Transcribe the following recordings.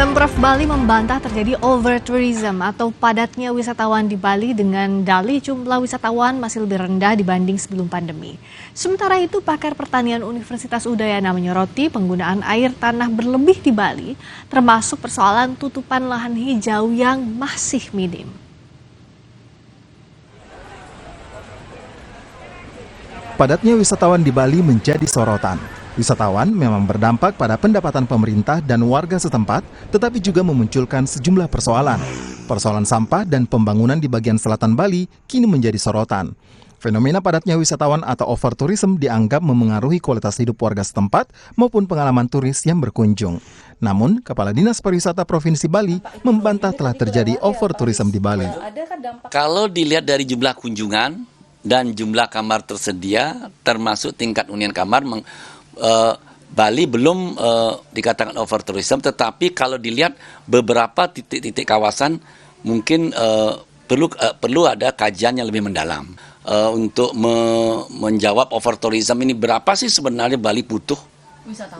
Pemprov Bali membantah terjadi overtourism atau padatnya wisatawan di Bali dengan dalih jumlah wisatawan masih lebih rendah dibanding sebelum pandemi. Sementara itu, pakar pertanian Universitas Udayana menyoroti penggunaan air tanah berlebih di Bali, termasuk persoalan tutupan lahan hijau yang masih minim. Padatnya wisatawan di Bali menjadi sorotan. Wisatawan memang berdampak pada pendapatan pemerintah dan warga setempat, tetapi juga memunculkan sejumlah persoalan. Persoalan sampah dan pembangunan di bagian selatan Bali kini menjadi sorotan. Fenomena padatnya wisatawan atau overtourism dianggap memengaruhi kualitas hidup warga setempat maupun pengalaman turis yang berkunjung. Namun, Kepala Dinas Pariwisata Provinsi Bali membantah telah terjadi overtourism di Bali. Kalau dilihat dari jumlah kunjungan dan jumlah kamar tersedia, termasuk tingkat hunian kamar, Bali belum dikatakan overtourism, tetapi kalau dilihat beberapa titik-titik kawasan mungkin perlu ada kajian yang lebih mendalam untuk menjawab overtourism ini. Berapa sih sebenarnya Bali butuh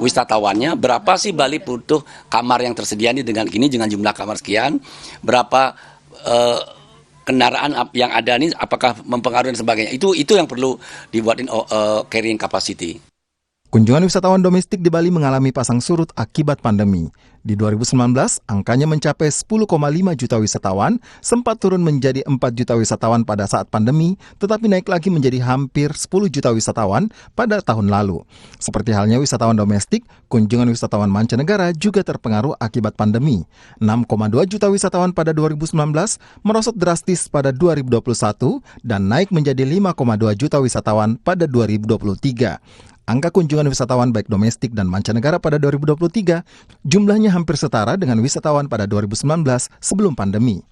wisatawannya, berapa sih Bali butuh kamar yang tersedia ini dengan jumlah kamar sekian, berapa kendaraan yang ada ini apakah mempengaruhi dan sebagainya. Itu yang perlu dibuatin carrying capacity. Kunjungan wisatawan domestik di Bali mengalami pasang surut akibat pandemi. Di 2019, angkanya mencapai 10,5 juta wisatawan, sempat turun menjadi 4 juta wisatawan pada saat pandemi, tetapi naik lagi menjadi hampir 10 juta wisatawan pada tahun lalu. Seperti halnya wisatawan domestik, kunjungan wisatawan mancanegara juga terpengaruh akibat pandemi. 6,2 juta wisatawan pada 2019 merosot drastis pada 2021 dan naik menjadi 5,2 juta wisatawan pada 2023. Angka kunjungan wisatawan baik domestik dan mancanegara pada 2023 jumlahnya hampir setara dengan wisatawan pada 2019 sebelum pandemi.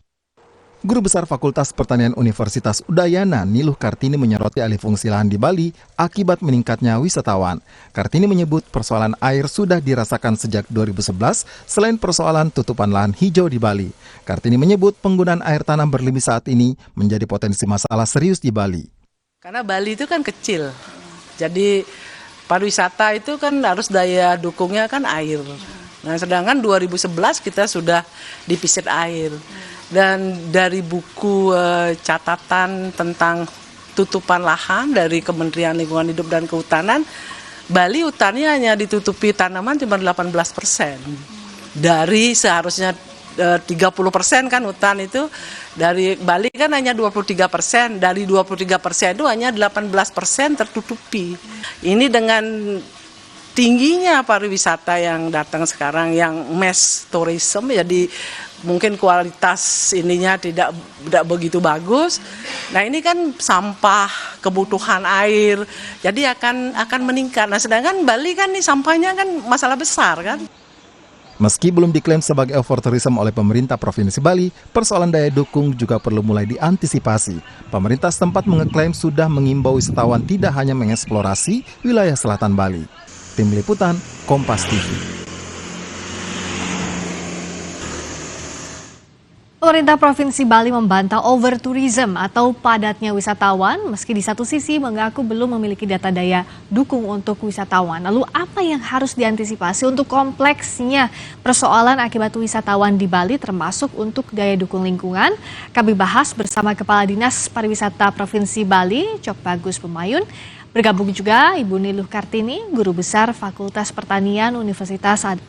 Guru Besar Fakultas Pertanian Universitas Udayana, Niluh Kartini menyoroti alih fungsi lahan di Bali akibat meningkatnya wisatawan. Kartini menyebut persoalan air sudah dirasakan sejak 2011 selain persoalan tutupan lahan hijau di Bali. Kartini menyebut penggunaan air tanah berlebih saat ini menjadi potensi masalah serius di Bali. Karena Bali itu kan kecil, jadi pariwisata itu kan harus daya dukungnya kan air. Nah, sedangkan 2011 kita sudah defisit air. Dan dari buku catatan tentang tutupan lahan dari Kementerian Lingkungan Hidup dan Kehutanan, Bali hutannya hanya ditutupi tanaman cuma 18%. Dari seharusnya 30% kan hutan itu, dari Bali kan hanya 23%, dari 23% itu hanya 18% tertutupi. Ini dengan tingginya pariwisata yang datang sekarang, yang mass tourism, jadi mungkin kualitas ininya tidak begitu bagus. Nah, ini kan sampah, kebutuhan air, jadi akan meningkat. Nah, sedangkan Bali kan nih sampahnya kan masalah besar kan. Meski belum diklaim sebagai overtourism oleh pemerintah Provinsi Bali, persoalan daya dukung juga perlu mulai diantisipasi. Pemerintah setempat mengeklaim sudah mengimbau wisatawan tidak hanya mengeksplorasi wilayah selatan Bali. Tim Liputan, Kompas TV. Pemerintah Provinsi Bali membantah overtourism atau padatnya wisatawan, meski di satu sisi mengaku belum memiliki data daya dukung untuk wisatawan. Lalu apa yang harus diantisipasi untuk kompleksnya persoalan akibat wisatawan di Bali termasuk untuk daya dukung lingkungan? Kami bahas bersama Kepala Dinas Pariwisata Provinsi Bali, Cok Bagus Pemayun. Bergabung juga Ibu Niluh Kartini, Guru Besar Fakultas Pertanian Universitas Udayana.